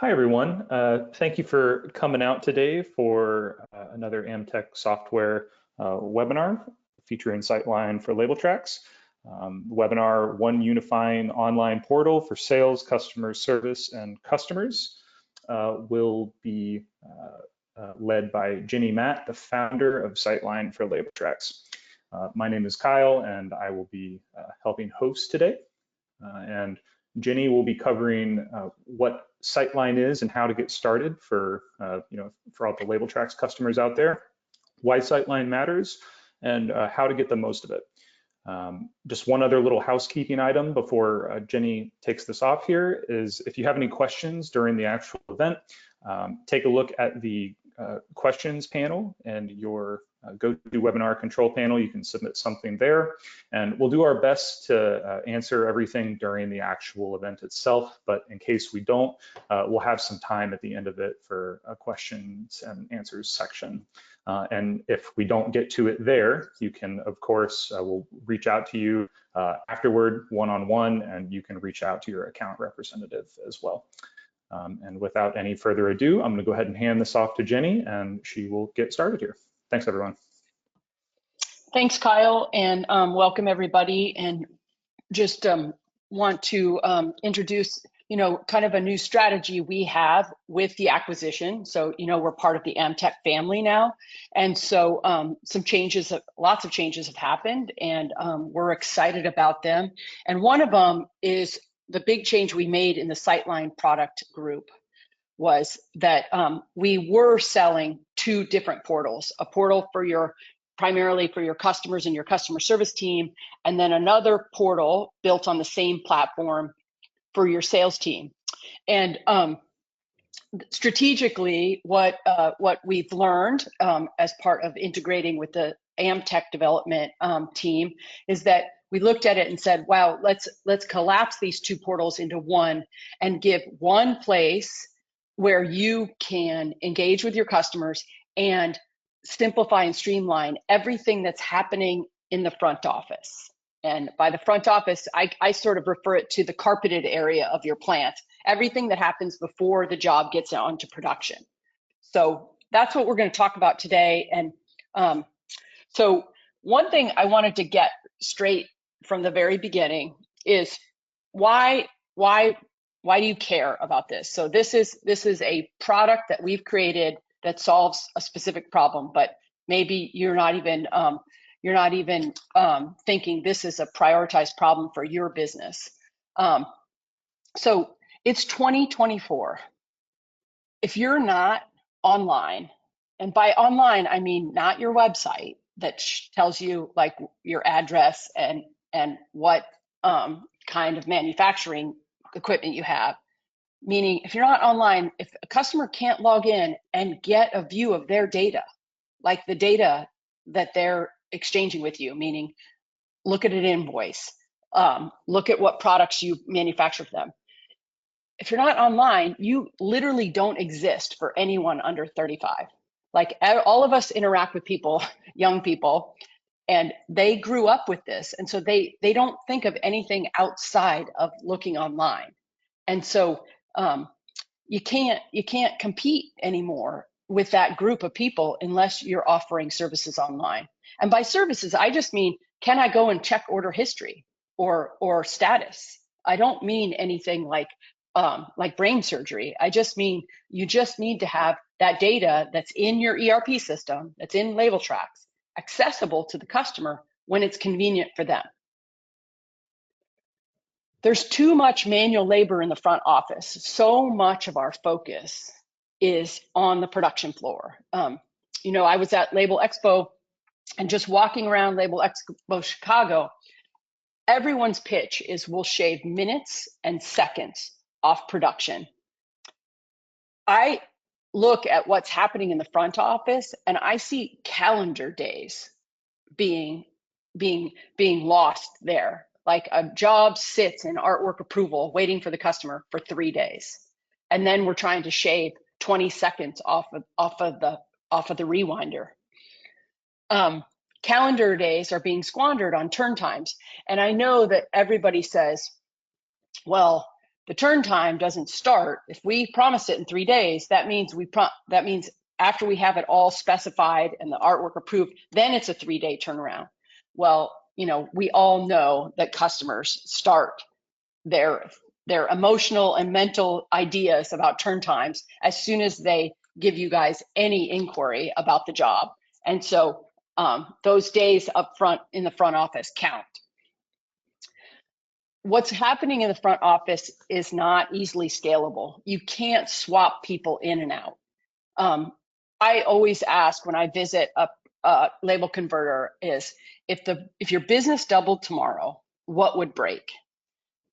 Hi, everyone. Thank you for coming out today for another Amtech software webinar featuring Siteline for Label Traxx. Webinar, One Unifying Online Portal for Sales, Customer Service, and Customers, will be led by Ginny Matt, the founder of Siteline for Label Traxx. My name is Kyle, and I will be helping host today. And Ginny will be covering what Siteline is and how to get started for for all the Label Traxx customers out there, why Siteline matters, and how to get the most of it. Just one other little housekeeping item before Ginny takes this off here is if you have any questions during the actual event, take a look at the questions panel and your GoToWebinar control panel. You can submit something there, and we'll do our best to answer everything during the actual event itself. But in case we don't, we'll have some time at the end of it for a questions and answers section. And if we don't get to it there, you can, of course, we'll reach out to you afterward, one-on-one, and you can reach out to your account representative as well. And without any further ado, I'm going to go ahead and hand this off to Ginny, and she will get started here. Thanks, everyone. Thanks, Kyle, and welcome everybody. And just want to introduce, kind of a new strategy we have with the acquisition. So, we're part of the Amtech family now, and so lots of changes have happened, and we're excited about them. And one of them is the big change we made in the Siteline product group was that we were selling two different portals, a portal for primarily for your customers and your customer service team, and then another portal built on the same platform for your sales team. And strategically, what we've learned as part of integrating with the Amtech development team is that we looked at it and said, wow, let's collapse these two portals into one and give one place where you can engage with your customers and simplify and streamline everything that's happening in the front office. And by the front office, I sort of refer it to the carpeted area of your plant, everything that happens before the job gets onto production. So that's what we're going to talk about today. And so one thing I wanted to get straight from the very beginning is why do you care about this? So this is a product that we've created that solves a specific problem, but maybe you're not even thinking this is a prioritized problem for your business. So it's 2024. If you're not online, and by online I mean not your website that tells you like your address and what kind of manufacturing equipment you have, meaning if you're not online, if a customer can't log in and get a view of their data, like the data that they're exchanging with you, meaning look at an invoice, look at what products you manufacture for them. If you're not online, you literally don't exist for anyone under 35. Like all of us interact with people, young people, and they grew up with this. And so they don't think of anything outside of looking online. And so you can't compete anymore with that group of people unless you're offering services online. And by services, I just mean, can I go and check order history or status? I don't mean anything like brain surgery. I just mean you just need to have that data that's in your ERP system, that's in Label Traxx, accessible to the customer when it's convenient for them. There's too much manual labor in the front office. So much of our focus is on the production floor. I was at Label Expo and just walking around Label Expo Chicago, everyone's pitch is we'll shave minutes and seconds off production. I look at what's happening in the front office and I see calendar days being lost there. Like a job sits in artwork approval waiting for the customer for 3 days. And then we're trying to shave 20 seconds off of the rewinder. Calendar days are being squandered on turn times. And I know that everybody says, well, the turn time doesn't start. If we promise it in 3 days, that means after we have it all specified and the artwork approved, then it's a 3-day turnaround. Well, we all know that customers start their emotional and mental ideas about turn times as soon as they give you guys any inquiry about the job. And so those days up front in the front office count. What's happening in the front office is not easily scalable. You can't swap people in and out. I always ask when I visit a label converter is, if your business doubled tomorrow, what would break?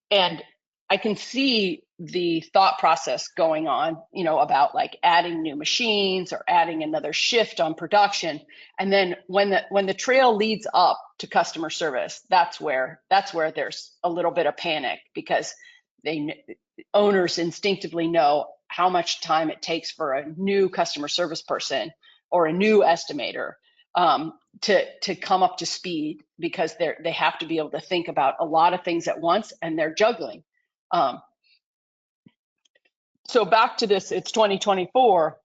And I can see the thought process going on, about like adding new machines or adding another shift on production. And then when the trail leads up to customer service, that's where there's a little bit of panic, because owners instinctively know how much time it takes for a new customer service person or a new estimator to come up to speed, because they have to be able to think about a lot of things at once, and they're juggling. So back to this, it's 2024.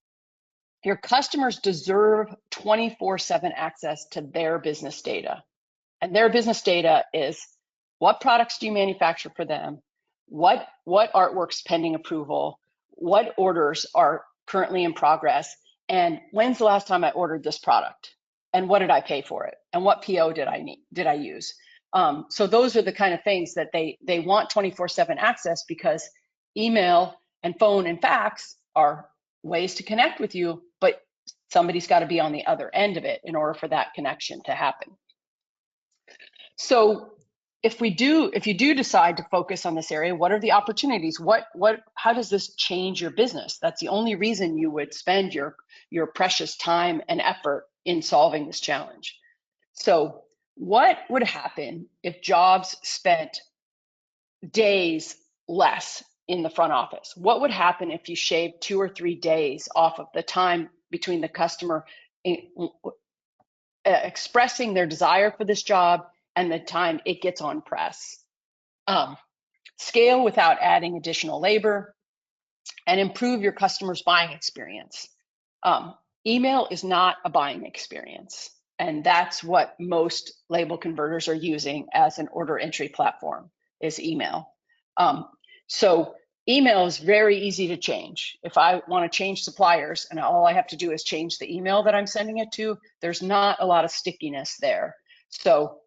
Your customers deserve 24/7 access to their business data. And their business data is, what products do you manufacture for them? What artwork's pending approval? What orders are currently in progress? And when's the last time I ordered this product? And what did I pay for it? And what PO did I use? So those are the kind of things that they want 24/7 access, because email and phone and fax are ways to connect with you, but somebody's got to be on the other end of it in order for that connection to happen. So if you do decide to focus on this area, what are the opportunities? How does this change your business? That's the only reason you would spend your precious time and effort in solving this challenge. So what would happen if jobs spent days less in the front office? What would happen if you shaved 2 or 3 days off of the time between the customer expressing their desire for this job and the time it gets on press? Scale without adding additional labor, and improve your customer's buying experience. Email is not a buying experience, and that's what most label converters are using as an order entry platform, is email. So email is very easy to change. If I want to change suppliers and all I have to do is change the email that I'm sending it to, there's not a lot of stickiness there. So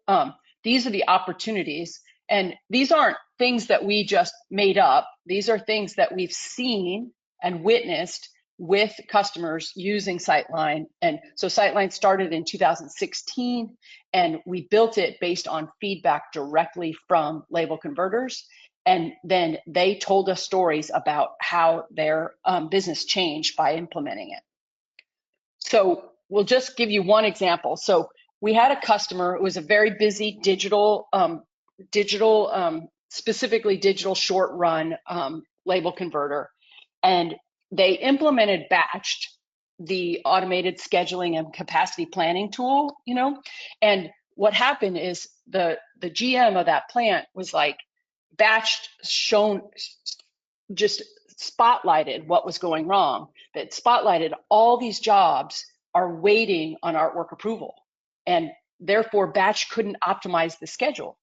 these are the opportunities, and these aren't things that we just made up. These are things that we've seen and witnessed with customers using Siteline. And so Siteline started in 2016, and we built it based on feedback directly from label converters. And then they told us stories about how their business changed by implementing it. So we'll just give you one example. So we had a customer who was a very busy specifically digital short run label converter. And they implemented Batched, the automated scheduling and capacity planning tool, and what happened is the GM of that plant was like, Batched just spotlighted what was going wrong, that spotlighted all these jobs are waiting on artwork approval, and therefore Batch couldn't optimize the schedule.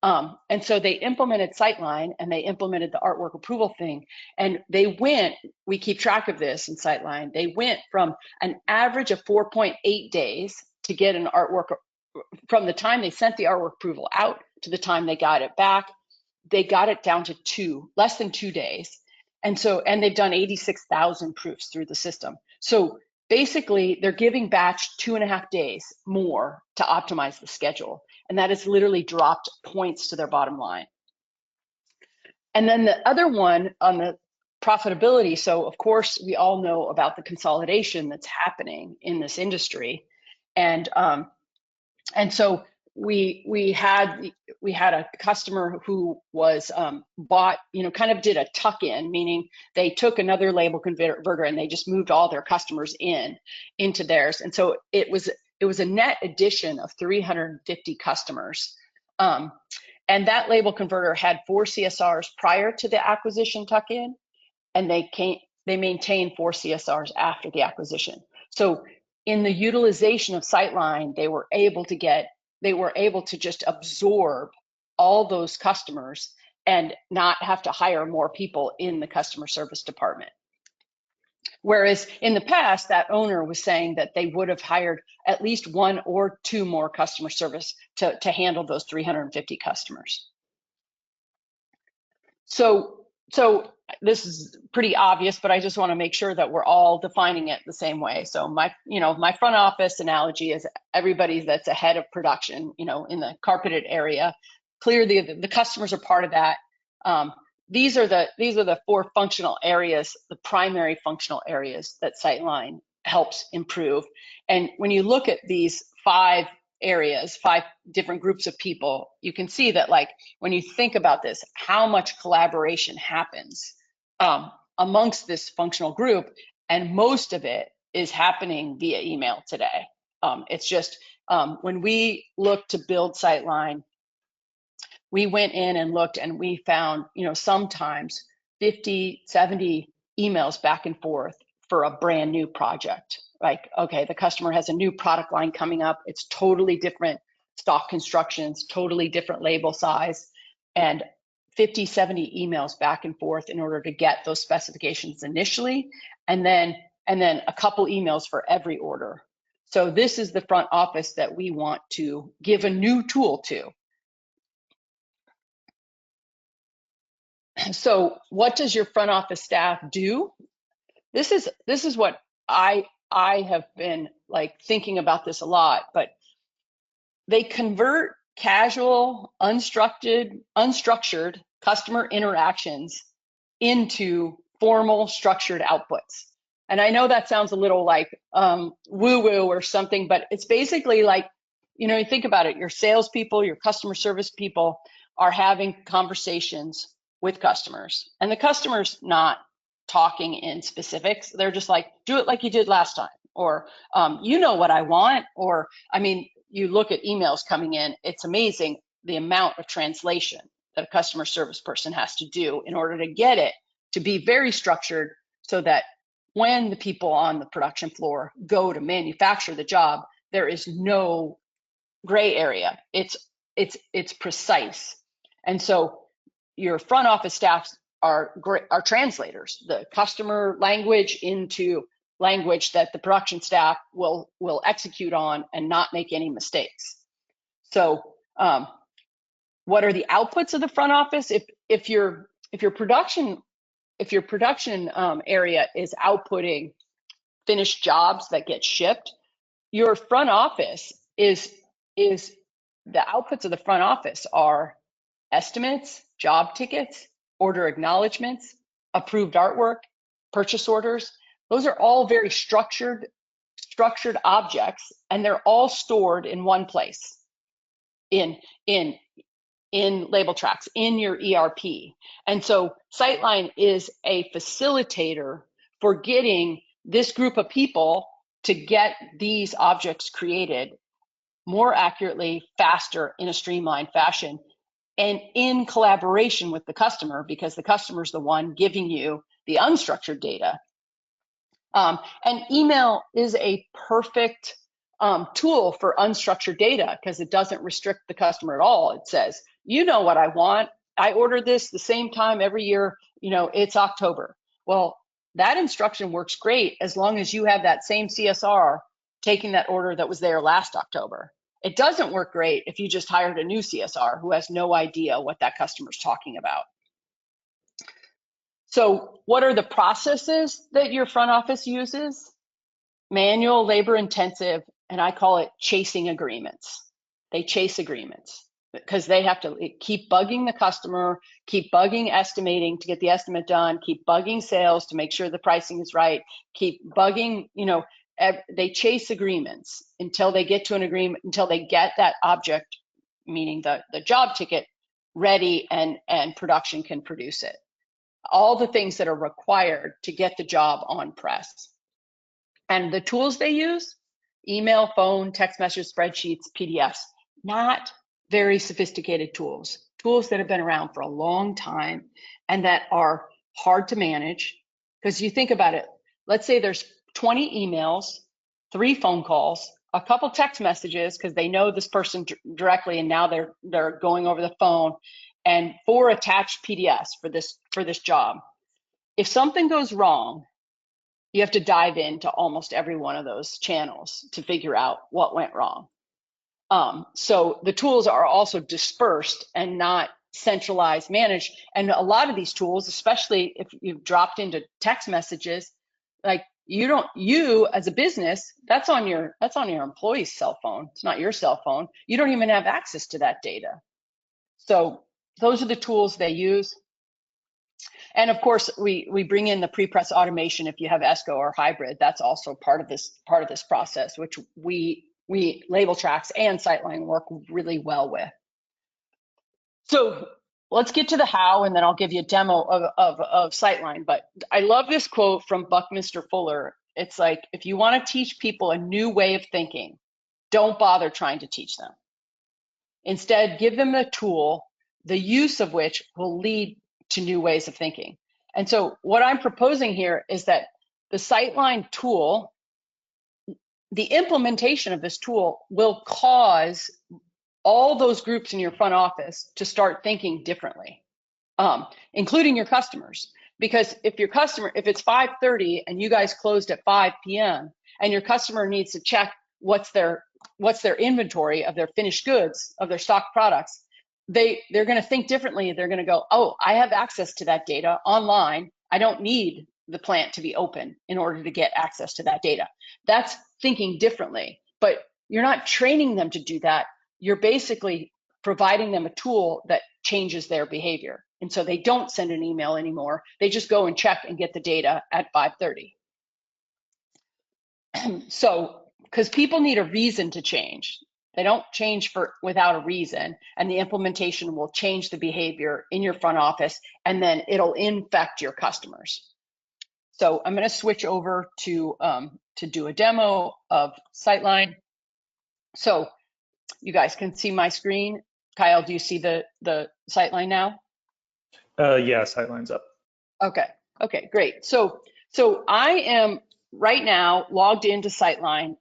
And so they implemented Siteline, and they implemented the artwork approval thing. And we keep track of this in Siteline, they went from an average of 4.8 days to get an artwork, from the time they sent the artwork approval out to the time they got it back. They got it down to less than 2 days. And they've done 86,000 proofs through the system. So basically they're giving Batch 2.5 days more to optimize the schedule. And that has literally dropped points to their bottom line. And then the other one on the profitability. So of course we all know about the consolidation that's happening in this industry. And so we had a customer who was bought, kind of did a tuck-in, meaning they took another label converter and they just moved all their customers into theirs. And so it was a net addition of 350 customers. And that label converter had 4 CSRs prior to the acquisition tuck-in, and they maintained 4 CSRs after the acquisition. So in the utilization of Siteline, they were able to just absorb all those customers and not have to hire more people in the customer service department. Whereas in the past, that owner was saying that they would have hired at least 1 or 2 more customer service to handle those 350 customers. So this is pretty obvious, but I just want to make sure that we're all defining it the same way. So my front office analogy is everybody that's ahead of production, in the carpeted area. Clearly, the customers are part of that. These are the 4 functional areas, the primary functional areas that Siteline helps improve. And when you look at these 5 areas, 5 different groups of people, you can see that, like, when you think about this, how much collaboration happens amongst this functional group, and most of it is happening via email today. It's just when we looked to build Siteline, we went in and looked, and we found, sometimes 50, 70 emails back and forth for a brand new project. Like, okay, the customer has a new product line coming up. It's totally different stock constructions, totally different label size, and 50, 70 emails back and forth in order to get those specifications initially, and then a couple emails for every order. So this is the front office that we want to give a new tool to. So what does your front office staff do? This is what I have been, like, thinking about this a lot, but they convert casual, unstructured customer interactions into formal, structured outputs. And I know that sounds a little like woo-woo or something, but it's basically like, you think about it, your salespeople, your customer service people are having conversations with customers, and the customer's not talking in specifics. They're just like, do it like you did last time, or you know what I want, or, I mean, you look at emails coming in, it's amazing the amount of translation that a customer service person has to do in order to get it to be very structured, so that when the people on the production floor go to manufacture the job, there is no gray area. It's precise. And so your front office staffs are translators, the customer language into language that the production staff will execute on and not make any mistakes. So what are the outputs of the front office? If your production area is outputting finished jobs that get shipped, your front office is the outputs of the front office are estimates, job tickets, order acknowledgments, approved artwork, purchase orders. Those are all very structured objects, and they're all stored in one place in Label Traxx, in your ERP. And so Siteline is a facilitator for getting this group of people to get these objects created more accurately, faster, in a streamlined fashion, and in collaboration with the customer, because the customer is the one giving you the unstructured data. And email is a perfect tool for unstructured data, because it doesn't restrict the customer at all. It says, you know what I want. I ordered this the same time every year. It's October. Well, that instruction works great as long as you have that same CSR taking that order that was there last October. It doesn't work great if you just hired a new CSR who has no idea what that customer's talking about. So what are the processes that your front office uses? Manual, labor intensive, and I call it chasing agreements. They chase agreements because they have to keep bugging the customer, keep bugging estimating to get the estimate done, keep bugging sales to make sure the pricing is right, keep bugging, they chase agreements until they get to an agreement, until they get that object, meaning the job ticket, ready, and production can produce it. All the things that are required to get the job on press. And the tools they use: email, phone, text message, spreadsheets, PDFs, not very sophisticated tools. tools that have been around for a long time and that are hard to manage. Because you think about it, let's say there's 20 emails, 3 phone calls, a couple text messages because they know this person directly and now they're going over the phone, and 4 attached PDFs for this job. If something goes wrong, you have to dive into almost every one of those channels to figure out what went wrong. So the tools are also dispersed and not centralized managed. And a lot of these tools, especially if you've dropped into text messages, like you as a business, that's on your employee's cell phone. It's not your cell phone. You don't even have access to that data. So those are the tools they use. And of course, we bring in the pre-press automation if you have ESCO or hybrid. That's also part of this process, which we Label Traxx and Siteline work really well with. So let's get to the how, and then I'll give you a demo of Siteline. But I love this quote from Buckminster Fuller. It's like, if you want to teach people a new way of thinking, don't bother trying to teach them. Instead, give them a tool, the use of which will lead to new ways of thinking. And so what I'm proposing here is that the Siteline tool, the implementation of this tool will cause all those groups in your front office to start thinking differently, including your customers. Because if it's 5:30 and you guys closed at 5 p.m. and your customer needs to check what's their inventory of their finished goods, of their stock products, they're going to think differently. They're going to go, oh, I have access to that data online. I don't need the plant to be open in order to get access to that data. That's thinking differently, but you're not training them to do that. You're basically providing them a tool that changes their behavior. And so they don't send an email anymore. They just go and check and get the data at 5:30. So, because people need a reason to change. They don't change without a reason, and the implementation will change the behavior in your front office, and then it'll infect your customers. So I'm going to switch over to do a demo of Siteline. So you guys can see my screen. Kyle, do you see the Siteline now? Yeah, Siteline's up. Okay, great. So I am right now logged into Siteline,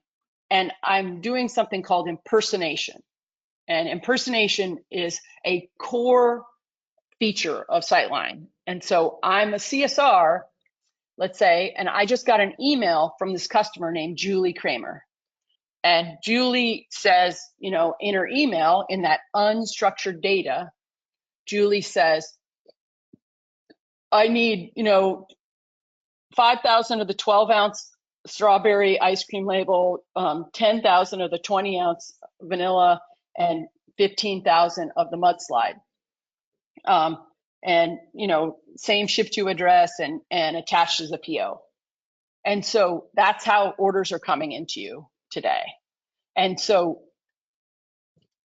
and I'm doing something called impersonation. And impersonation is a core feature of Siteline. And so I'm a CSR, let's say, and I just got an email from this customer named Julie Kramer. And Julie says, in her email, in that unstructured data, Julie says, I need, 5,000 of the 12-ounce strawberry ice cream label, 10,000 of the 20-ounce vanilla, and 15,000 of the mudslide. And, same ship to address and attached as a PO. And so that's how orders are coming into you today. And so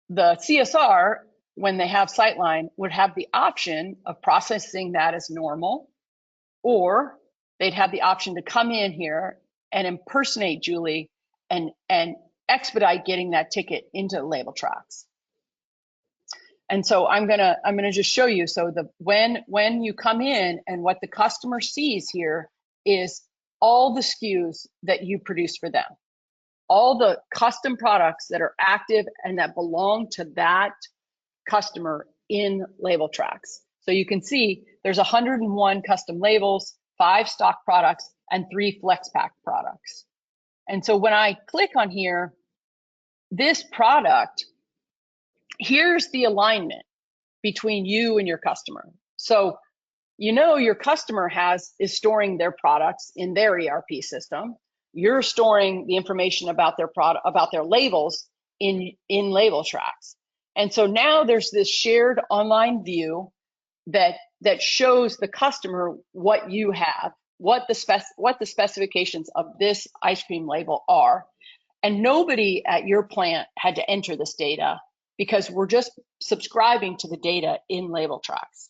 the CSR, when they have Siteline, would have the option of processing that as normal, or they'd have the option to come in here and impersonate Julie and expedite getting that ticket into Label Traxx. And so I'm gonna just show you. So when you come in, and what the customer sees here is all the SKUs that you produce for them, all the custom products that are active and that belong to that customer in Label Traxx. So you can see there's 101 custom labels, 5 stock products, and 3 flex pack products. And so when I click on here, this product, here's the alignment between you and your customer. So your customer is storing their products in their ERP system. You're storing the information about their product, about their labels in Label Traxx. And so now there's this shared online view that shows the customer what you have, what the specifications of this ice cream label are. And nobody at your plant had to enter this data, because we're just subscribing to the data in Label Traxx.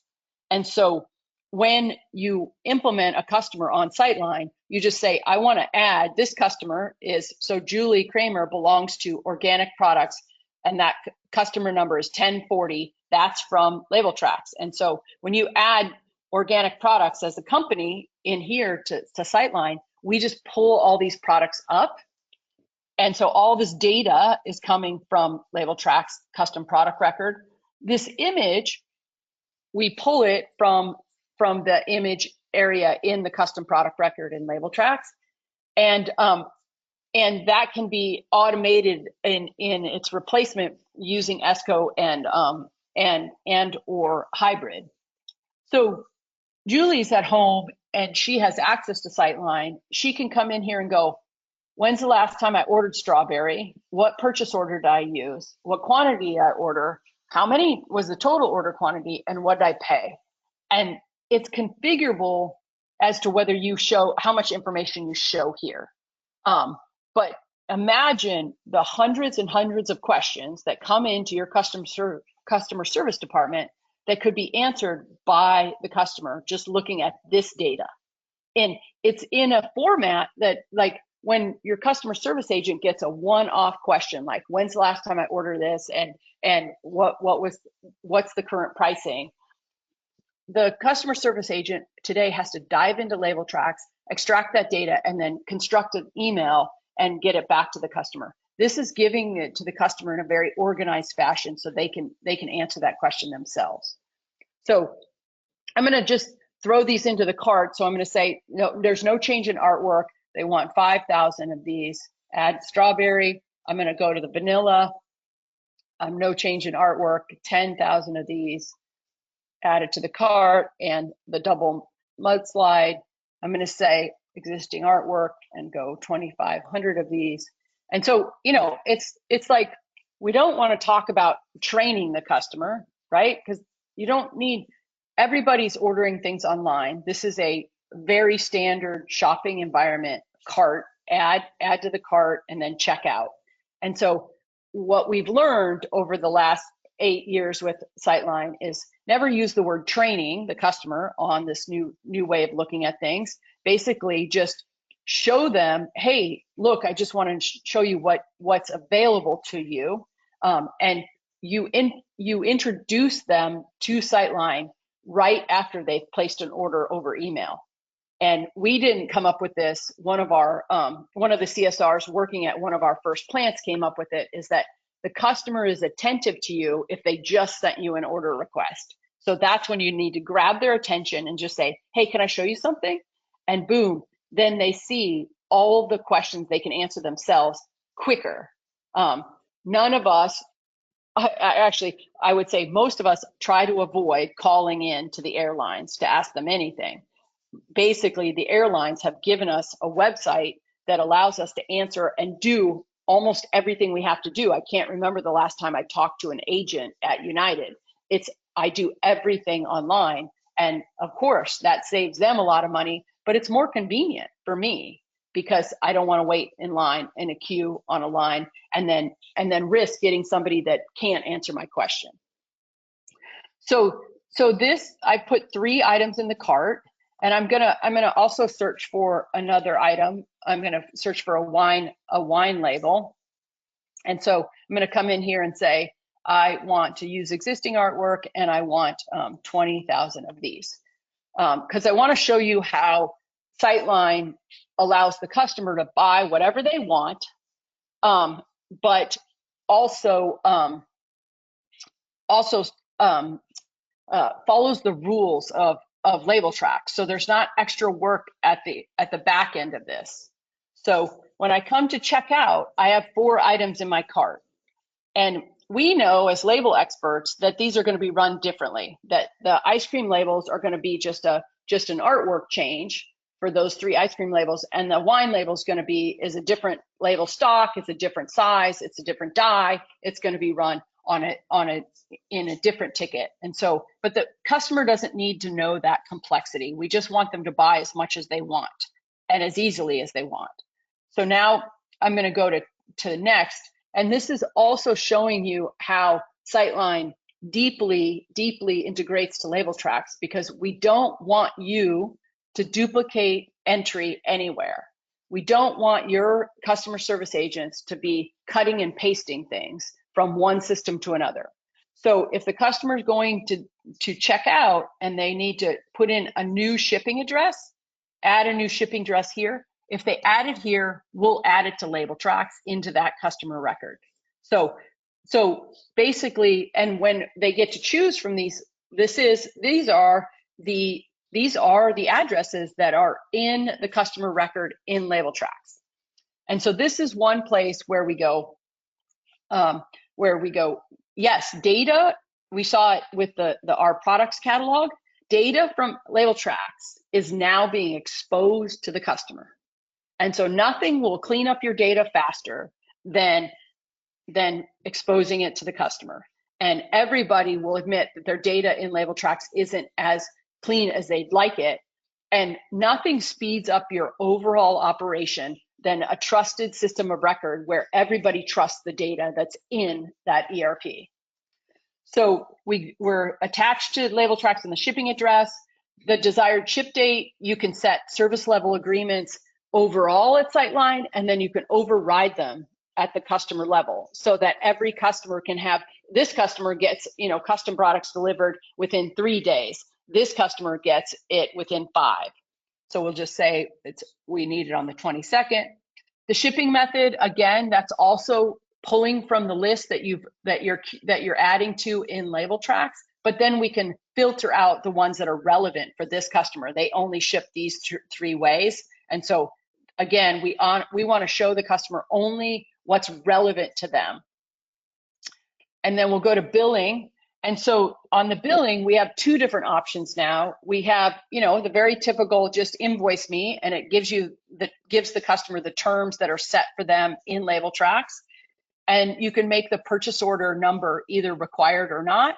And so when you implement a customer on Siteline, you just say, I want to add this customer so Julie Kramer belongs to organic products, and that customer number is 1040 that's from Label Traxx. And so when you add organic products as a company in here to Siteline, we just pull all these products up. And so all this data is coming from Label Traxx custom product record. This image, we pull it from the image area in the custom product record in Label Traxx. And that can be automated in its replacement using ESCO and or hybrid. So Julie's at home and she has access to Siteline. She can come in here and go, when's the last time I ordered strawberry? What purchase order did I use? What quantity did I order? How many was the total order quantity? And what did I pay? And it's configurable as to whether you show how much information you show here. But imagine the hundreds and hundreds of questions that come into your customer service department that could be answered by the customer just looking at this data. And it's in a format that, like, when your customer service agent gets a one-off question, like when's the last time I ordered this, and what's the current pricing, the customer service agent today has to dive into Label Traxx, extract that data, and then construct an email and get it back to the customer. This is giving it to the customer in a very organized fashion so they can answer that question themselves. So I'm going to just throw these into the cart. So I'm going to say, no, there's no change in artwork. They want 5,000 of these. Add strawberry. I'm going to go to the vanilla. No change in artwork. 10,000 of these. Add it to the cart, and the double mudslide. I'm going to say existing artwork and go 2,500 of these. And so, you know, it's like, we don't want to talk about training the customer, right? Because you don't need, everybody's ordering things online. This is a very standard shopping environment. Cart, add to the cart, and then check out. And so what we've learned over the last 8 years with Siteline is never use the word training the customer on this new way of looking at things. Basically just show them, hey, look, I just want to show you what's available to you. And you introduce them to Siteline right after they've placed an order over email. And we didn't come up with this. One of the CSRs working at one of our first plants came up with it, is that the customer is attentive to you if they just sent you an order request. So that's when you need to grab their attention and just say, hey, can I show you something? And boom, then they see all the questions they can answer themselves quicker. None of us, I would say most of us, try to avoid calling in to the airlines to ask them anything. Basically, the airlines have given us a website that allows us to answer and do almost everything we have to do. I can't remember the last time I talked to an agent at United. I do everything online. And of course, that saves them a lot of money, but it's more convenient for me because I don't want to wait in line in a queue on a line and then risk getting somebody that can't answer my question. So this, I put 3 items in the cart, and I'm gonna also search for another item. I'm gonna search for a wine label. And so I'm gonna come in here and say, I want to use existing artwork, and I want 20,000 of these. Because I want to show you how Siteline allows the customer to buy whatever they want, but also follows the rules of Label Traxx. So there's not extra work at the back end of this. So when I come to check out, I have 4 items in my cart. And we know as label experts that these are going to be run differently, that the ice cream labels are going to be just an artwork change for those 3 ice cream labels, and the wine label is a different label stock, it's a different size, it's a different die, it's going to be run in a different ticket. And so, but the customer doesn't need to know that complexity. We just want them to buy as much as they want and as easily as they want. So now I'm going to go to next. And this is also showing you how Siteline deeply integrates to Label Traxx, because we don't want you to duplicate entry anywhere. We don't want your customer service agents to be cutting and pasting things from one system to another. So if the customer is going to check out and they need to put in a new shipping address, add a new shipping address here. If they add it here, we'll add it to Label Traxx into that customer record. So basically, and when they get to choose from these, these are the addresses that are in the customer record in Label Traxx. And so this is one place where we go, yes, data, we saw it with our products catalog, data from Label Traxx is now being exposed to the customer. And so nothing will clean up your data faster than exposing it to the customer. And everybody will admit that their data in Label Traxx isn't as clean as they'd like it. And nothing speeds up your overall operation than a trusted system of record where everybody trusts the data that's in that ERP. So we're attached to Label Traxx in the shipping address, the desired ship date. You can set service level agreements overall at Siteline, and then you can override them at the customer level so that every customer can have, this customer gets, custom products delivered within 3 days. This customer gets it within 5. So we'll just say we need it on the 22nd. The shipping method, again, that's also pulling from the list that you're adding to in Label Traxx, but then we can filter out the ones that are relevant for this customer. They only ship these 3 ways. And so again, we want to show the customer only what's relevant to them. And then we'll go to billing. And so on the billing, we have 2 different options now. We have, the very typical just invoice me, and it gives the customer the terms that are set for them in Label Traxx. And you can make the purchase order number either required or not.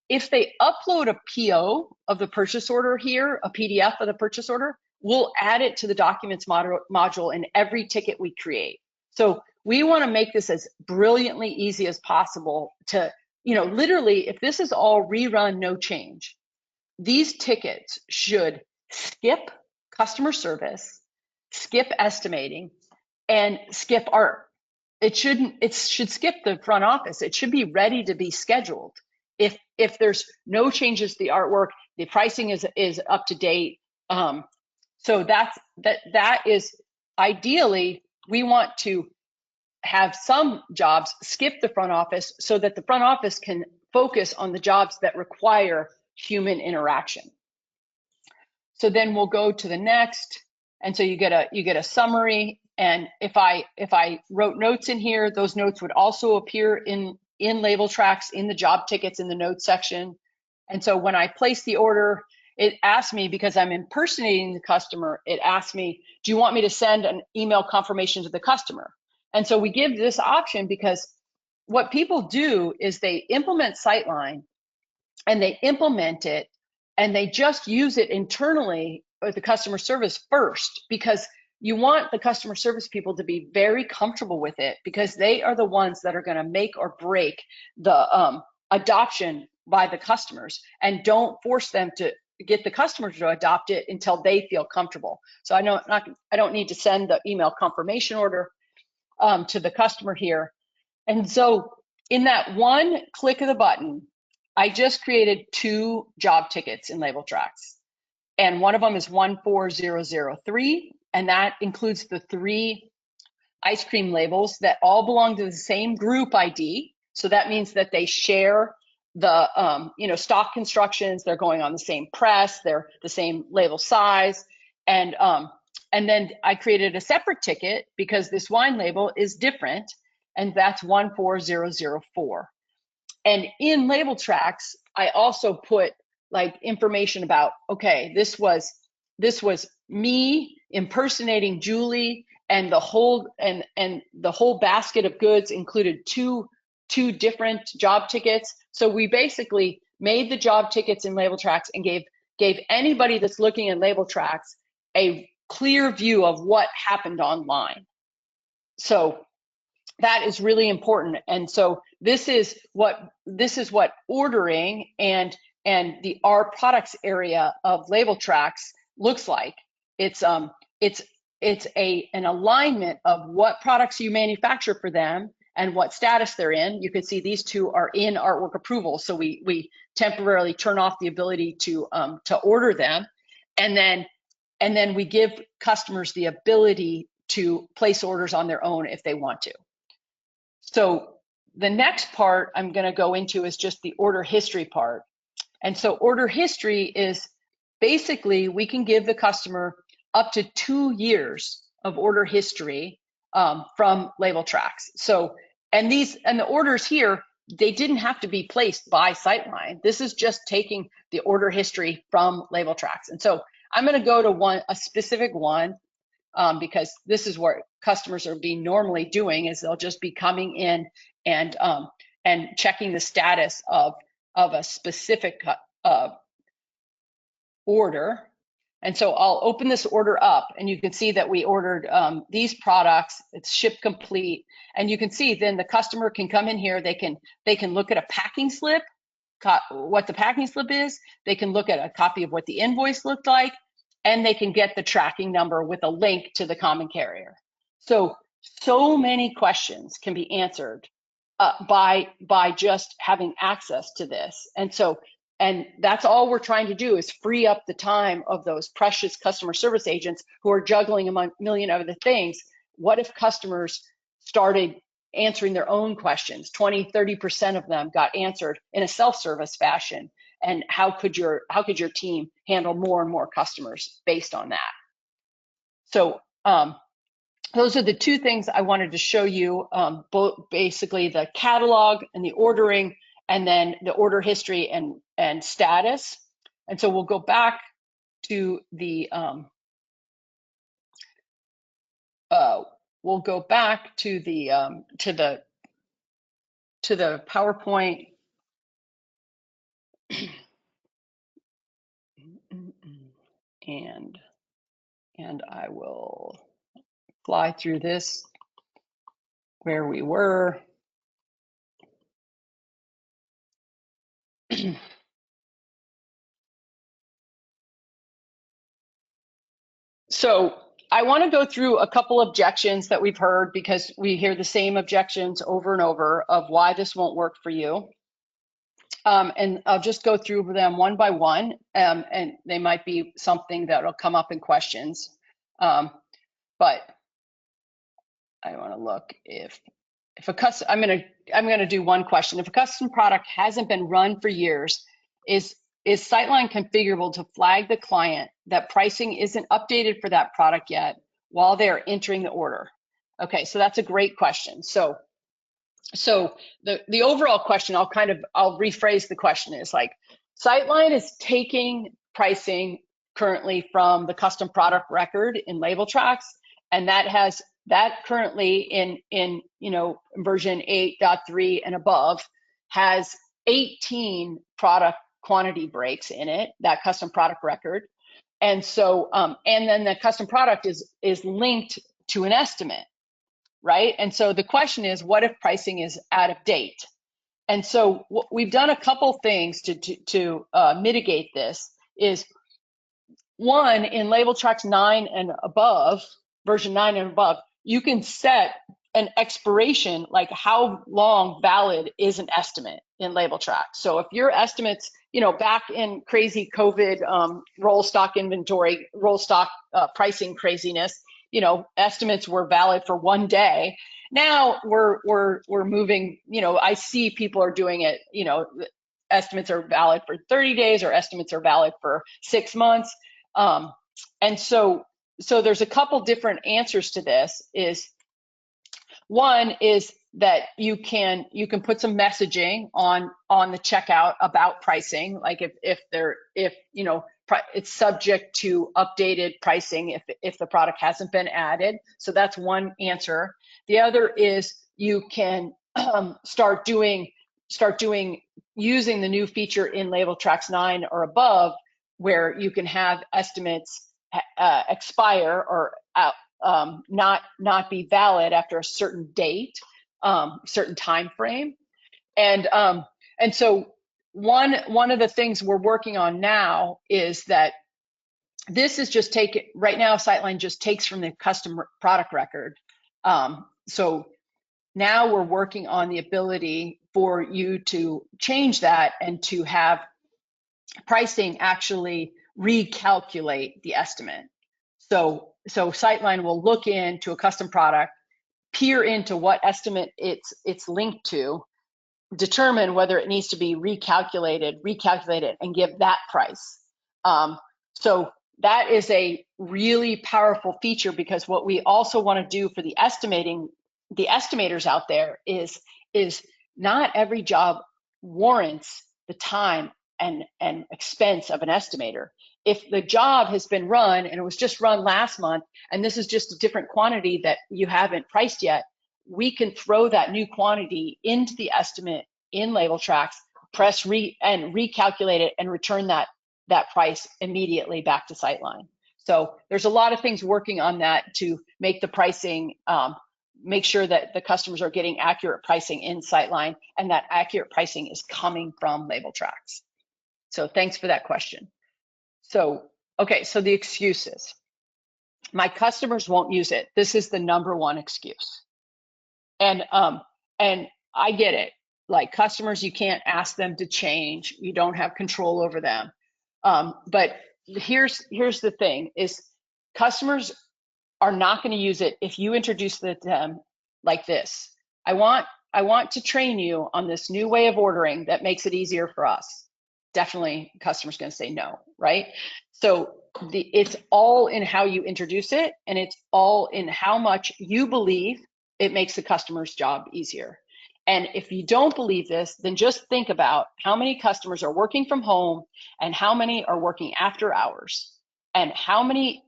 If they upload a PO of the purchase order here, a PDF of the purchase order, we'll add it to the documents module in every ticket we create. So we want to make this as brilliantly easy as possible to, literally, if this is all rerun, no change, these tickets should skip customer service, skip estimating, and skip art. It should skip the front office. It should be ready to be scheduled. If there's no changes to the artwork, the pricing is up to date. So that is ideally, we want to have some jobs skip the front office so that the front office can focus on the jobs that require human interaction. So then we'll go to the next, and so you get a summary. And if I wrote notes in here, those notes would also appear in Label Traxx in the job tickets in the notes section. And so when I place the order, it asks me, because I'm impersonating the customer, it asks me, do you want me to send an email confirmation to the customer? And so we give this option because what people do is they implement Siteline and they implement it and they just use it internally with the customer service first, because you want the customer service people to be very comfortable with it, because they are the ones that are going to make or break the adoption by the customers, and don't force them to get the customers to adopt it until they feel comfortable. So I don't need to send the email confirmation order to the customer here. And so in that one click of the button, I just created 2 job tickets in Label Traxx. And one of them is 14003, and that includes the 3 ice cream labels that all belong to the same group ID. So that means that they share the stock constructions, they're going on the same press, they're the same label size. And then I created a separate ticket because this wine label is different, and that's 14004. And in Label Traxx, I also put information about, okay, this was me impersonating Julie, and the whole basket of goods included two different job tickets. So we basically made the job tickets in Label Traxx and gave anybody that's looking at Label Traxx a clear view of what happened online. So that is really important. And so this is what ordering and the our products area of Label Traxx looks like. It's an alignment of what products you manufacture for them and what status they're in. You can see these two are in artwork approval, so we temporarily turn off the ability to order them, and then we give customers the ability to place orders on their own if they want to. So the next part I'm going to go into is just the order history part. And so order history is basically we can give the customer up to 2 years of order history from Label Traxx. So, and the orders here, they didn't have to be placed by Siteline. This is just taking the order history from Label Traxx. And so I'm going to go to a specific one because this is what customers are being normally doing, is they'll just be coming in and checking the status of a specific order. And so I'll open this order up, and you can see that we ordered these products. It's shipped complete, and you can see then the customer can come in here. They can look at a packing slip, what the packing slip is. They can look at a copy of what the invoice looked like, and they can get the tracking number with a link to the common carrier. So many questions can be answered by just having access to this. And that's all we're trying to do, is free up the time of those precious customer service agents who are juggling a million other things. What if customers started answering their own questions? 20–30% of them got answered in a self-service fashion. And how could your team handle more and more customers based on that? So those are the two things I wanted to show you, both basically the catalog and the ordering, and then the order history and status. And so we'll go back to the to the PowerPoint. And I will fly through this where we were. So I want to go through a couple objections that we've heard, because we hear the same objections over and over of why this won't work for you. And I'll just go through them one by one, and they might be something that'll come up in questions. But I want to look if a custom. I'm gonna do one question. If a custom product hasn't been run for years, is Siteline configurable to flag the client that pricing isn't updated for that product yet while they're entering the order? Okay, so that's a great question. So the overall question, I'll rephrase the question, is like, Siteline is taking pricing currently from the custom product record in Label Traxx, and that currently in version 8.3 and above has 18 product quantity breaks in it, that custom product record. And so and then the custom product is linked to an estimate, right? And so the question is, what if pricing is out of date? And so we've done a couple things to mitigate this. Is one, in Label Traxx 9 and above, version 9 and above, you can set an expiration, like how long valid is an estimate in Label Traxx. So if your estimates, back in crazy COVID roll stock inventory, roll stock pricing craziness, estimates were valid for 1 day. Now we're moving, I see people are doing it, estimates are valid for 30 days or estimates are valid for 6 months. And so there's a couple different answers to this. Is one is that you can put some messaging on the checkout about pricing, like if it's subject to updated pricing if the product hasn't been added. So that's one answer. The other is you can start using the new feature in Label Traxx 9 or above, where you can have estimates expire or not be valid after a certain date, certain time frame. And so one of the things we're working on now is that this is just right now, Siteline just takes from the custom product record. So Now we're working on the ability for you to change that and to have pricing actually recalculate the estimate. So Siteline will look into a custom product, peer into what estimate it's linked to, determine whether it needs to be recalculated, and give that price. So that is a really powerful feature, because what we also want to do for the estimators out there is not every job warrants the time and expense of an estimator. If the job has been run and it was just run last month, and this is just a different quantity that you haven't priced yet, we can throw that new quantity into the estimate in Label Traxx, press recalculate it, and return that price immediately back to Siteline. So there's a lot of things working on that to make the pricing, make sure that the customers are getting accurate pricing in Siteline, and that accurate pricing is coming from Label Traxx. So thanks for that question. So, okay, so the excuses. My customers won't use it. This is the number one excuse. And I get it. Like, customers, you can't ask them to change. You don't have control over them. But here's the thing: is customers are not going to use it if you introduce it to them like this. I want to train you on this new way of ordering that makes it easier for us. Definitely, customer's going to say no, right? So it's all in how you introduce it, and it's all in how much you believe it makes the customer's job easier. And if you don't believe this, then just think about how many customers are working from home and how many are working after hours, and how many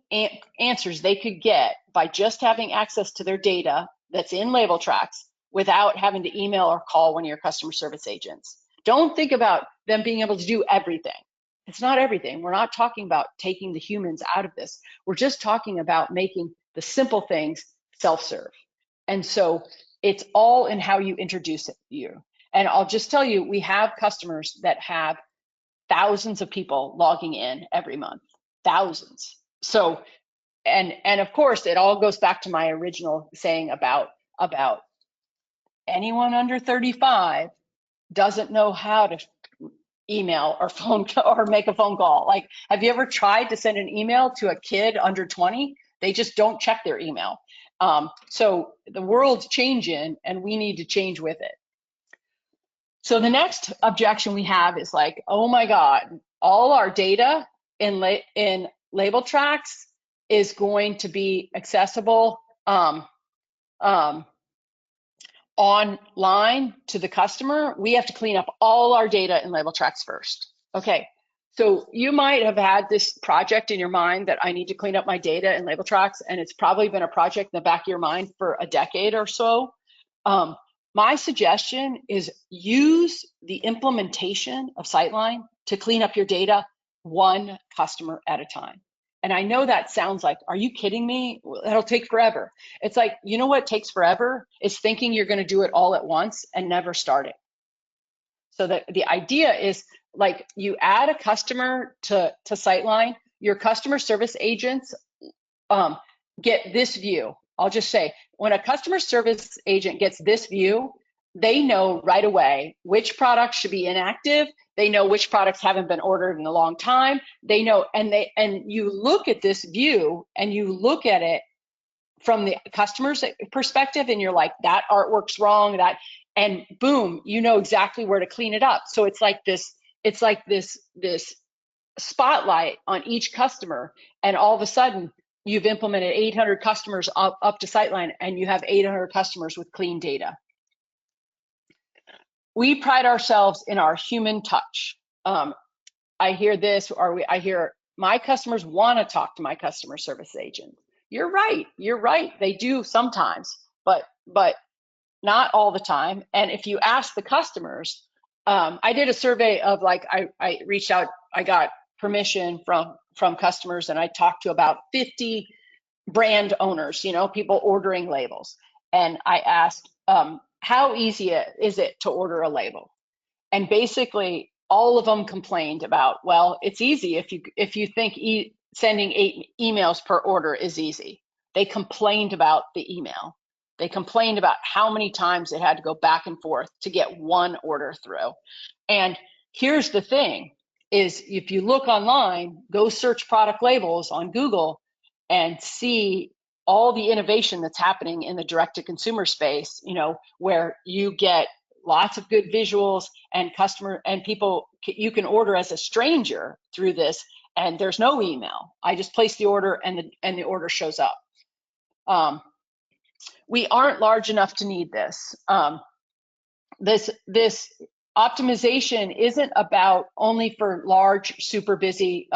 answers they could get by just having access to their data that's in Label Traxx without having to email or call one of your customer service agents. Don't think about them being able to do everything. It's not everything. We're not talking about taking the humans out of this. We're just talking about making the simple things self-serve. And so it's all in how you introduce it. And I'll just tell you, we have customers that have thousands of people logging in every month, thousands. So, and of course, it all goes back to my original saying about anyone under 35 doesn't know how to email or phone or make a phone call. Like, have you ever tried to send an email to a kid under 20? They just don't check their email. So the world's changing, and we need to change with it. So the next objection we have is like, oh my God, all our data in Label Traxx is going to be accessible online to the customer. We have to clean up all our data in Label Traxx first. Okay, so you might have had this project in your mind that I need to clean up my data in Label Traxx, and it's probably been a project in the back of your mind for a decade or so. My suggestion is use the implementation of Siteline to clean up your data one customer at a time. And I know that sounds like, are you kidding me? That'll take forever. It's like, you know what takes forever is thinking you're going to do it all at once and never starting. So the idea is, like, you add a customer to Siteline, your customer service agents get this view. I'll just say, when a customer service agent gets this view, they know right away which products should be inactive. They know which products haven't been ordered in a long time. They know, and you look at this view and you look at it from the customer's perspective, and you're like, that artwork's wrong, and boom, you know exactly where to clean it up. So it's like this spotlight on each customer, and all of a sudden you've implemented 800 customers up to Siteline, and you have 800 customers with clean data. We pride ourselves in our human touch. I hear this, I hear, my customers want to talk to my customer service agent. You're right, they do sometimes, but not all the time. And if you ask the customers, I did a survey of, like, I reached out, I got permission from customers, and I talked to about 50 brand owners, people ordering labels. And I asked, how easy is it to order a label? And basically all of them complained about, well, it's easy if you think sending 8 emails per order is easy. They complained about the email. They complained about how many times it had to go back and forth to get one order through. And here's the thing is, if you look online, go search product labels on Google and see all the innovation that's happening in the direct-to-consumer space, you know, where you get lots of good visuals and people, you can order as a stranger through this, and there's no email. I just place the order and the order shows up. We aren't large enough to need this. This optimization isn't about only for large, super busy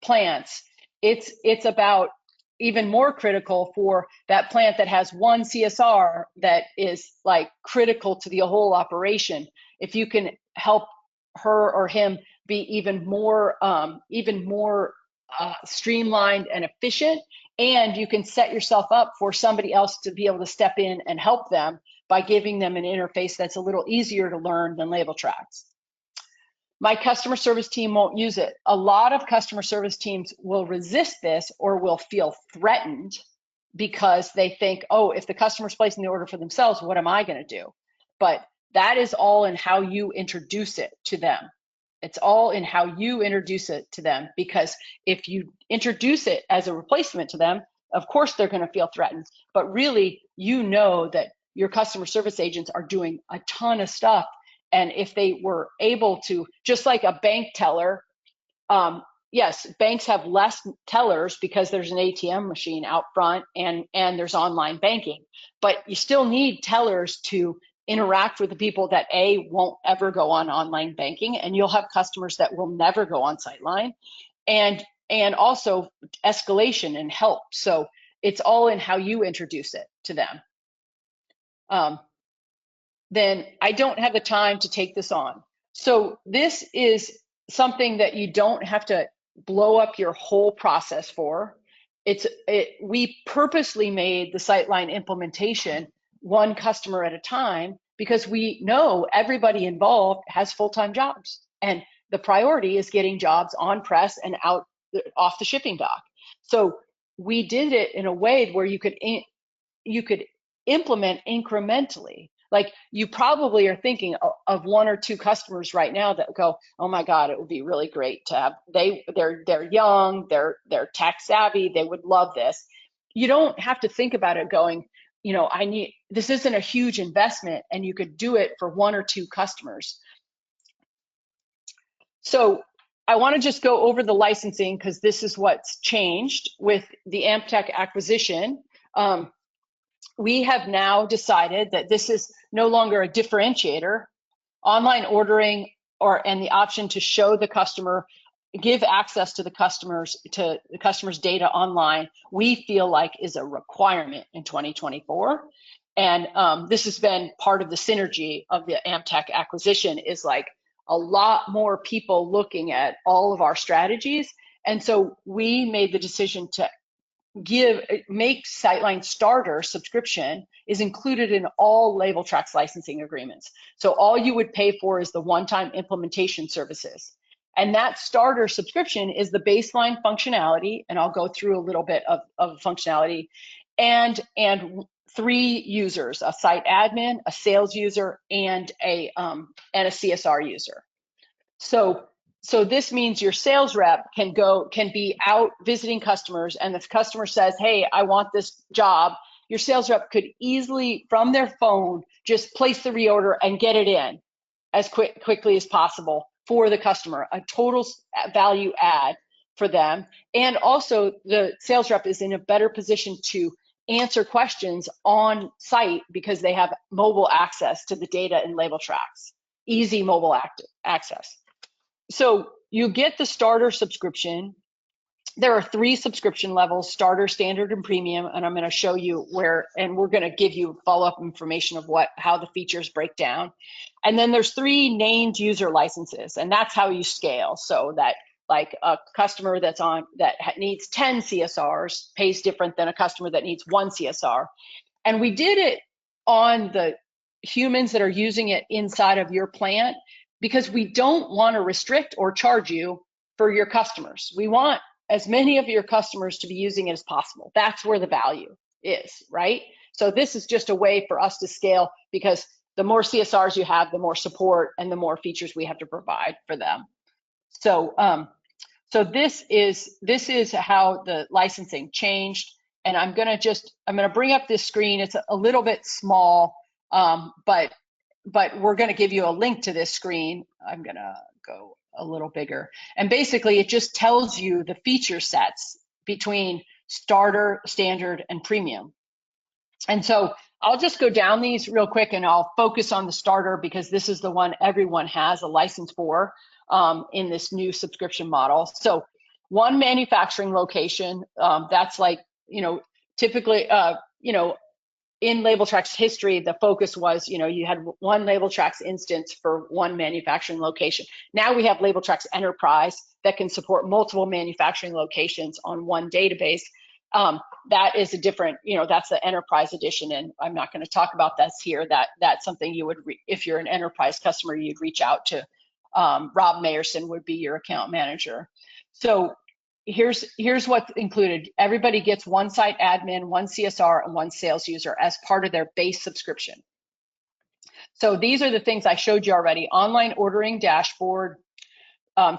plants. It's about even more critical for that plant that has one CSR that is like critical to the whole operation. If you can help her or him be even more streamlined and efficient, and you can set yourself up for somebody else to be able to step in and help them by giving them an interface that's a little easier to learn than Label Traxx. My customer service team won't use it. A lot of customer service teams will resist this or will feel threatened because they think, oh, if the customer's placing the order for themselves, what am I going to do? But that is all in how you introduce it to them. It's all in how you introduce it to them, because if you introduce it as a replacement to them, of course they're going to feel threatened. But really, you know that your customer service agents are doing a ton of stuff. And if they were able to, just like a bank teller, yes, banks have less tellers because there's an ATM machine out front and there's online banking, but you still need tellers to interact with the people that won't ever go on online banking, and you'll have customers that will never go on Siteline, and also escalation and help. So it's all in how you introduce it to them. Then I don't have the time to take this on. So this is something that you don't have to blow up your whole process for. We purposely made the Siteline implementation one customer at a time because we know everybody involved has full-time jobs, and the priority is getting jobs on press and out off the shipping dock. So we did it in a way where you could implement incrementally. Like, you probably are thinking of one or two customers right now that go, oh my God, it would be really great to have, they're young, they're tech savvy, they would love this. You don't have to think about it going, you know, this isn't a huge investment, and you could do it for one or two customers. So I want to just go over the licensing, because this is what's changed with the AmpTech acquisition. We have now decided that this is no longer a differentiator. Online ordering and the option to show the customer, give access to the customer's data online, we feel like is a requirement in 2024. And this has been part of the synergy of the AmpTech acquisition, is like a lot more people looking at all of our strategies. And so we made the decision to make Siteline Starter subscription is included in all Label Traxx licensing agreements. So all you would pay for is the one-time implementation services. And that Starter subscription is the baseline functionality, and I'll go through a little bit of functionality, and 3 users, a site admin, a sales user, and a CSR user. So this means your sales rep can be out visiting customers, and if the customer says, hey, I want this job, your sales rep could easily, from their phone, just place the reorder and get it in as quickly as possible for the customer, a total value add for them. And also the sales rep is in a better position to answer questions on site because they have mobile access to the data in Label Traxx, easy mobile access. So you get the Starter subscription. There are 3 subscription levels: Starter, Standard, and Premium. And I'm going to show you and we're going to give you follow-up information of how the features break down. And then there's 3 named user licenses, and that's how you scale. So that, like, a customer that needs 10 CSRs pays different than a customer that needs 1 CSR. And we did it on the humans that are using it inside of your plant, because we don't want to restrict or charge you for your customers. We want as many of your customers to be using it as possible. That's where the value is, right? So this is just a way for us to scale, because the more CSRs you have, the more support and the more features we have to provide for them. So so this is how the licensing changed. And I'm gonna bring up this screen. It's a little bit small, but we're gonna give you a link to this screen. I'm gonna go a little bigger. And basically it just tells you the feature sets between starter, standard, and premium. And so I'll just go down these real quick, and I'll focus on the starter because this is the one everyone has a license for in this new subscription model. So one manufacturing location, that's like, typically, in Label Traxx history, the focus was, you had one Label Traxx instance for one manufacturing location. Now we have Label Traxx Enterprise that can support multiple manufacturing locations on one database. That is a different, that's the Enterprise edition, and I'm not going to talk about that here. That's something you would, if you're an Enterprise customer, you'd reach out to Rob Mayerson, would be your account manager. So here's what's included. Everybody gets one site admin, one CSR, and one sales user as part of their base subscription. So these are the things I showed you already: online ordering dashboard,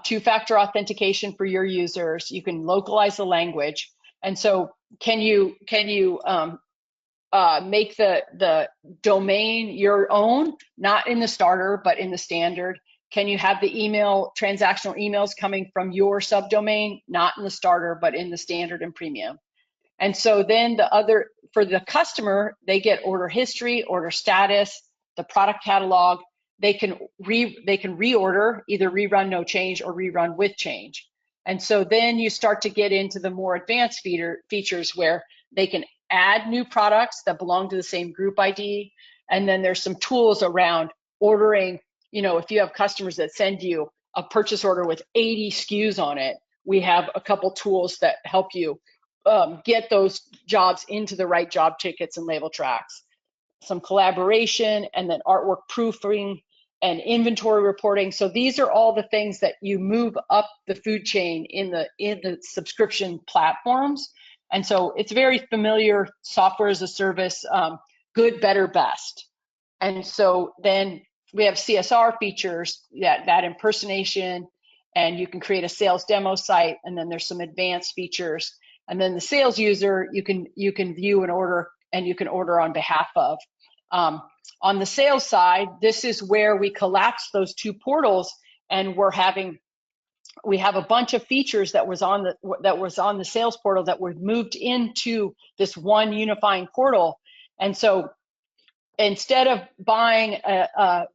two-factor authentication for your users. You can localize the language. And so can you make the domain your own, not in the starter, but in the standard? Can you have the transactional emails coming from your subdomain, not in the starter, but in the standard and premium? And so then for the customer, they get order history, order status, the product catalog. They can reorder, either rerun no change or rerun with change. And so then you start to get into the more advanced features where they can add new products that belong to the same group ID. And then there's some tools around ordering. If you have customers that send you a purchase order with 80 SKUs on it, we have a couple tools that help you get those jobs into the right job tickets and Label Traxx. Some collaboration, and then artwork proofing and inventory reporting. So these are all the things that you move up the food chain in the subscription platforms. And so it's very familiar software as a service, good, better, best. And so then we have CSR features, that impersonation, and you can create a sales demo site, and then there's some advanced features. And then the sales user, you can view an order, and you can order on behalf of. On the sales side, this is where we collapse those two portals, and we have a bunch of features that was on the sales portal that were moved into this one unifying portal. And so instead of buying a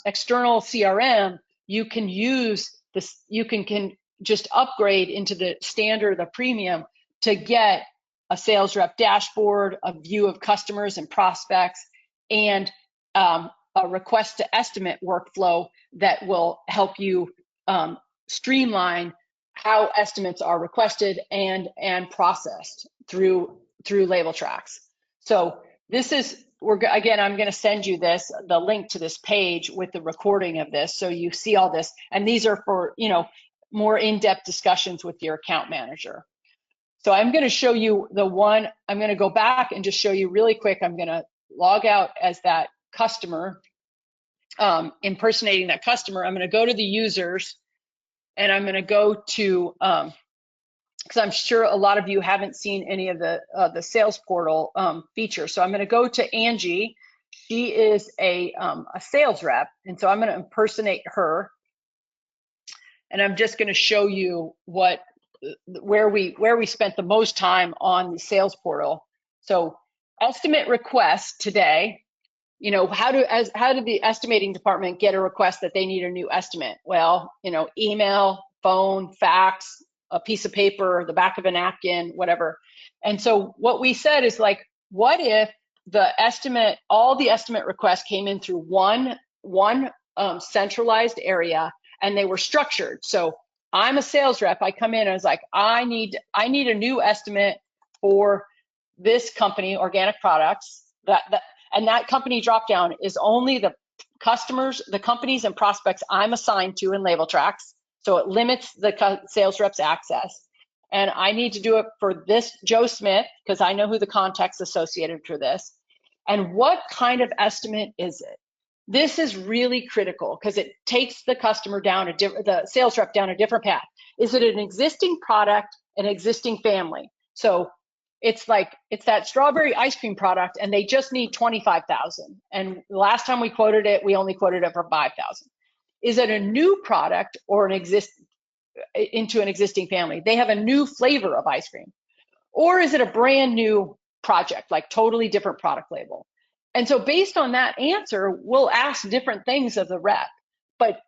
external CRM, you can use this. You can just upgrade into the standard, the premium, to get a sales rep dashboard, a view of customers and prospects, and a request to estimate workflow that will help you streamline how estimates are requested and processed through Label Traxx. So this is, again, I'm going to send you the link to this page with the recording of this, so you see all this. And these are for more in-depth discussions with your account manager. So I'm going to show you I'm going to go back and just show you really quick. I'm going to log out as that customer, impersonating that customer. I'm going to go to the users, and I'm going to go to, because I'm sure a lot of you haven't seen any of the sales portal features. So I'm going to go to Angie. She is a sales rep, and so I'm going to impersonate her, and I'm just going to show you where we spent the most time on the sales portal. So estimate requests today. How did the estimating department get a request that they need a new estimate? Well, email, phone, fax, a piece of paper, the back of a napkin, whatever. And so what we said is, like, what if all the estimate requests came in through one centralized area, and they were structured? So I'm a sales rep. I come in and I was like, I need a new estimate for this company, organic products. And that company dropdown is only the customers, the companies and prospects I'm assigned to in Label Traxx. So it limits the sales rep's access. and I need to do it for this Joe Smith because I know who the contact's associated for this. And what kind of estimate is it? This is really critical because it takes the customer down the sales rep down a different path. Is it an existing product, an existing family? So it's that strawberry ice cream product and they just need 25,000. And the last time we quoted it, we only quoted it for 5,000. Is it a new product or into an existing family? They have a new flavor of ice cream. Or is it a brand new project, like totally different product label? And so based on that answer, we'll ask different things of the rep. But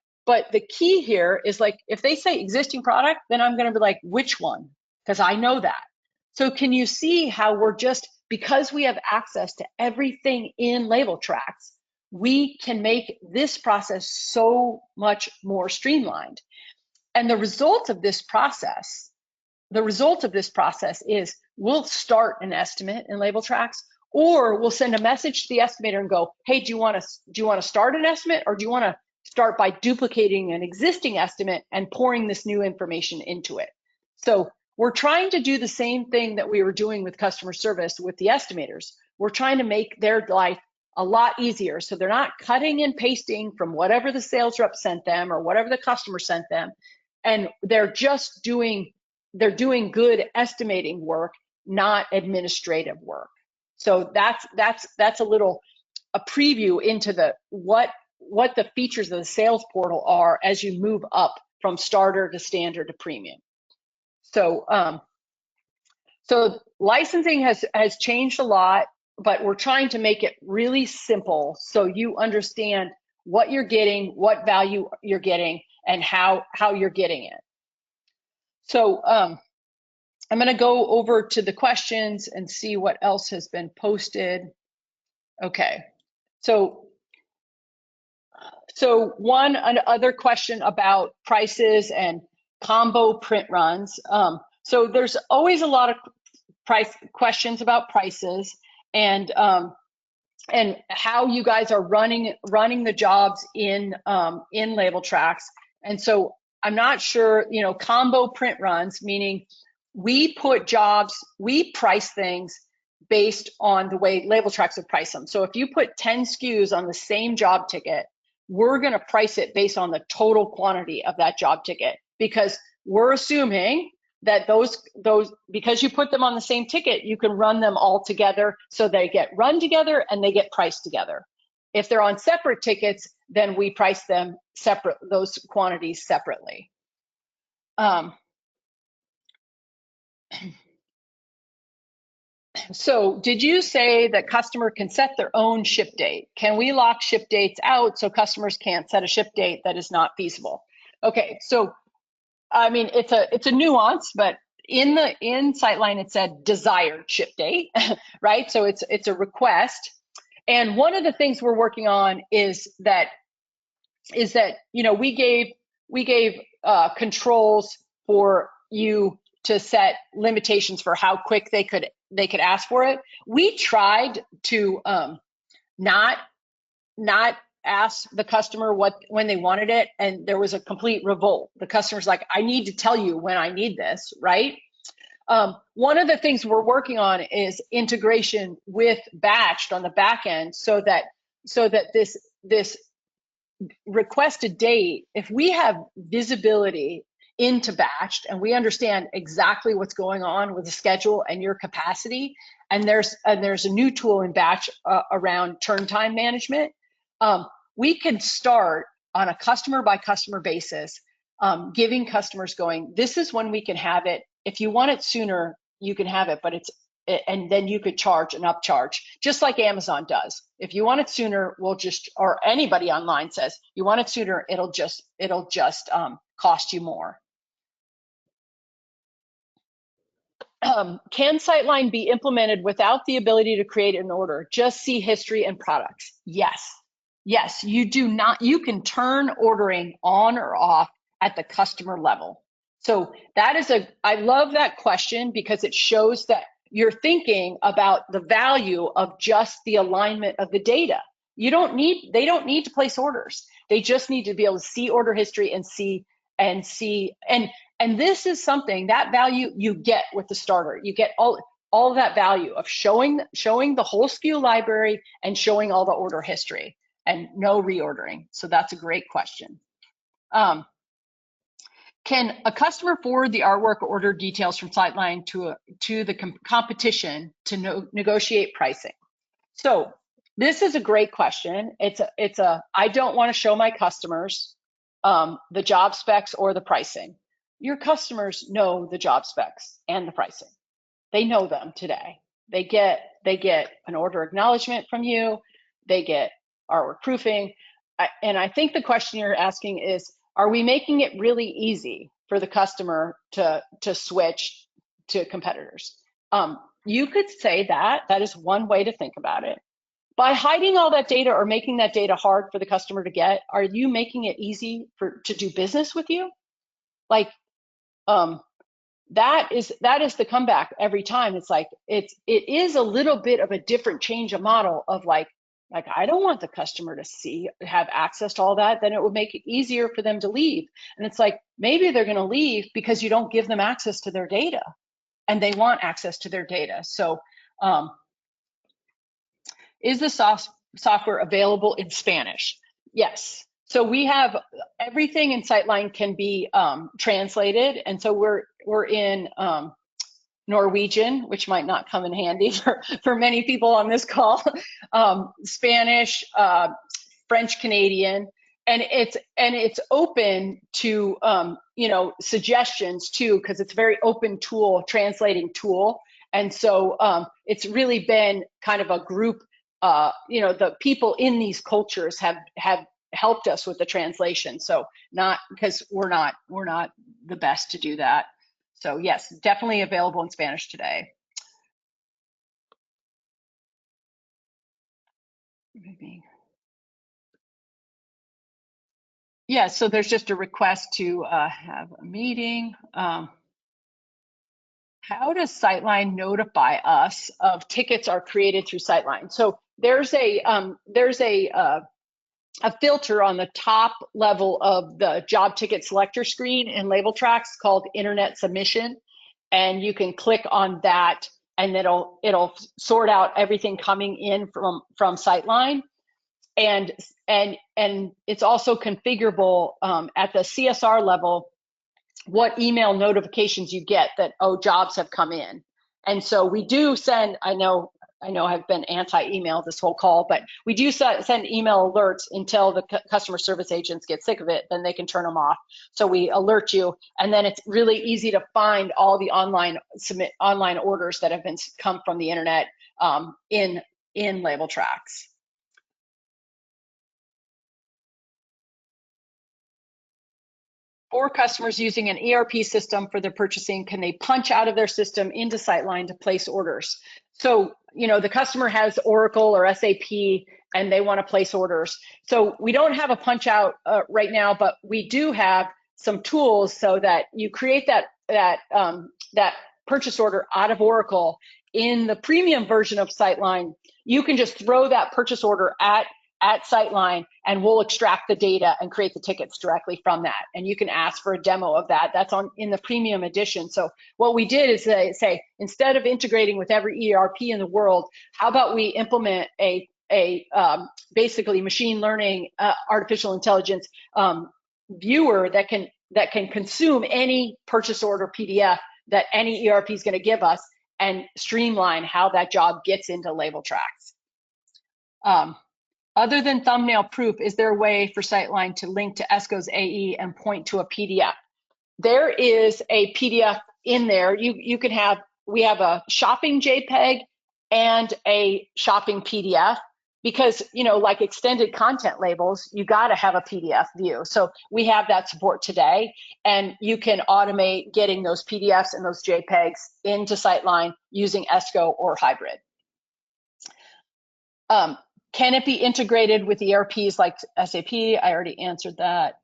the key here is, like, if they say existing product, then I'm going to be like, which one? Because I know that. So can you see how we're just, because we have access to everything in Label Traxx, we can make this process so much more streamlined. And the result of this process is we'll start an estimate in Label Traxx, or we'll send a message to the estimator and go, hey, do you want to start an estimate, or do you want to start by duplicating an existing estimate and pouring this new information into it? So we're trying to do the same thing that we were doing with customer service with the estimators. We're trying to make their life a lot easier, so they're not cutting and pasting from whatever the sales rep sent them or whatever the customer sent them, and they're just doing good estimating work, not administrative work. So that's a preview into what the features of the sales portal are as you move up from starter to standard to premium. So so licensing has changed a lot, but we're trying to make it really simple so you understand what you're getting, what value you're getting, and how you're getting it. So I'm going to go over to the questions and see what else has been posted. Okay, so one other question about prices and combo print runs. So there's always a lot of questions about prices and how you guys are running the jobs in Label Traxx. And so I'm not sure, combo print runs, meaning we price things based on the way Label Traxx would price them. So if you put 10 SKUs on the same job ticket, we're going to price it based on the total quantity of that job ticket, because we're assuming that those because you put them on the same ticket, you can run them all together, so they get run together and they get priced together. If they're on separate tickets, then we price them separate, those quantities separately. So did you say that customer can set their own ship date? Can we lock ship dates out so customers can't set a ship date that is not feasible? Okay, so I mean, it's a nuance, but in Siteline it said desired ship date, right? So it's a request. And one of the things we're working on is that we gave controls for you to set limitations for how quick they could ask for it. We tried to not ask the customer when they wanted it, and there was a complete revolt. The customer's like, I need to tell you when I need this, right? One of the things we're working on is integration with Batched on the back end, so that this requested date, if we have visibility into Batched and we understand exactly what's going on with the schedule and your capacity, and there's a new tool in Batch around turn time management, we can start on a customer by customer basis, giving customers going, this is when we can have it. If you want it sooner, you can have it, and then you could charge an upcharge, just like Amazon does. If you want it sooner, or anybody online says, you want it sooner, it'll just cost you more. Can Siteline be implemented without the ability to create an order? Just see history and products. Yes, you do not. You can turn ordering on or off at the customer level. So I love that question, because it shows that you're thinking about the value of just the alignment of the data. They don't need to place orders. They just need to be able to see order history and And this is something, that value you get with the starter. You get all of that value of showing the whole SKU library and showing all the order history and no reordering. So that's a great question. Can a customer forward the artwork or order details from Siteline to the competition to negotiate pricing? So this is a great question. I don't want to show my customers the job specs or the pricing. Your customers know the job specs and the pricing. They know them today. They get an order acknowledgement from you. They get artwork proofing. And I think the question you're asking is, are we making it really easy for the customer to switch to competitors? You could say that is one way to think about it. By hiding all that data or making that data hard for the customer to get, are you making it easy to do business with you? Like, that is the comeback every time. It's like, it is a little bit of a different change of model of like I don't want the customer to have access to all that. Then it would make it easier for them to leave. And it's like, maybe they're going to leave because you don't give them access to their data, and they want access to their data. So is the software available in Spanish? Yes. So we have everything in Siteline can be translated, and so we're in Norwegian, which might not come in handy for many people on this call, Spanish, French Canadian, and it's open to suggestions too, because it's a very open tool, translating tool, and so it's really been kind of a group. The people in these cultures have helped us with the translation. So not because we're not the best to do that. So yes, definitely available in Spanish today. Maybe. Yeah, so there's just a request to have a meeting. How does Siteline notify us of tickets are created through Siteline? So there's a filter on the top level of the job ticket selector screen in Label Traxx called Internet Submission, and you can click on that, and it'll sort out everything coming in from Siteline, and it's also configurable at the CSR level what email notifications you get that jobs have come in. And so we do send, I know I've been anti-email this whole call, but we do send email alerts until the customer service agents get sick of it, then they can turn them off. So we alert you, and then it's really easy to find all the online orders that have come from the internet in Label Traxx. For customers using an ERP system for their purchasing, can they punch out of their system into Siteline to place orders? So, the customer has Oracle or SAP and they want to place orders. So we don't have a punch out right now, but we do have some tools so that you create that purchase order out of Oracle. In the premium version of Siteline, you can just throw that purchase order at Siteline, and we'll extract the data and create the tickets directly from that. And you can ask for a demo of that. That's in the premium edition. So what we did is say, instead of integrating with every ERP in the world, how about we implement a basically machine learning, artificial intelligence viewer that can consume any purchase order PDF that any ERP is going to give us, and streamline how that job gets into Label Traxx. Other than thumbnail proof, is there a way for Siteline to link to ESCO's AE and point to a PDF? There is a PDF in there. We have a shopping JPEG and a shopping PDF, because like extended content labels, you got to have a PDF view. So we have that support today, and you can automate getting those PDFs and those JPEGs into Siteline using ESCO or hybrid. Can it be integrated with ERPs like SAP? I already answered that.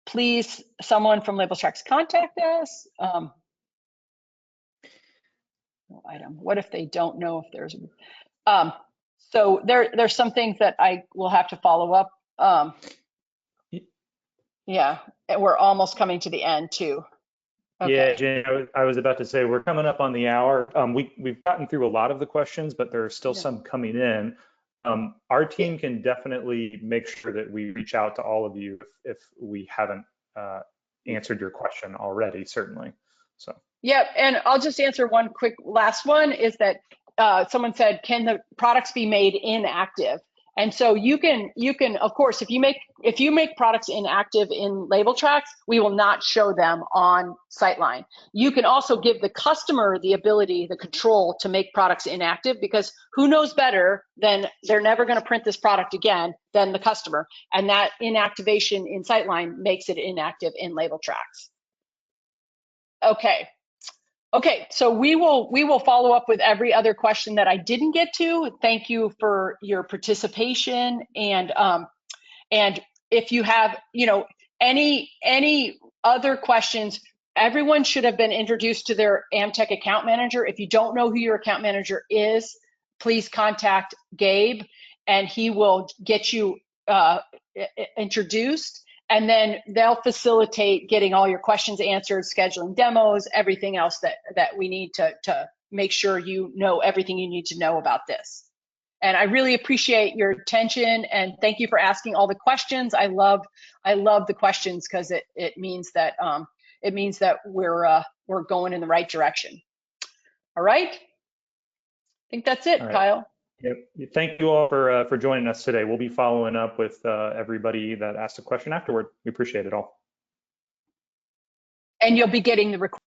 Please, someone from Label Traxx contact us. No item. What if they don't know if there's? So there's some things that I will have to follow up. Yeah, and we're almost coming to the end too. Yeah, Okay. Jane, I was about to say we're coming up on the hour. We've gotten through a lot of the questions, but there are still Yeah. some coming in. Our Yeah. team can definitely make sure that we reach out to all of you if we haven't uh, answered your question already, certainly. So, Yep, and I'll just answer one quick last one is that someone said, can the products be made inactive? And so you can of course if you make products inactive in Label Traxx, we will not show them on Siteline. You can also give the customer the ability, the control to make products inactive, because who knows better than they're never going to print this product again than the customer, and that inactivation in Siteline makes it inactive in Label Traxx. Okay. Okay, so we will follow up with every other question that I didn't get to. Thank you for your participation, and if you have any other questions, everyone should have been introduced to their Amtech account manager. If you don't know who your account manager is, please contact Gabe, and he will get you introduced. And then they'll facilitate getting all your questions answered, scheduling demos, everything else that we need to make sure you know everything you need to know about this. And I really appreciate your attention, and thank you for asking all the questions. I love the questions, because it means that we're going in the right direction. All right, I think that's all it, right. Kyle. Yep. Thank you all for joining us today. We'll be following up with everybody that asked a question afterward. We appreciate it all. And you'll be getting the recording.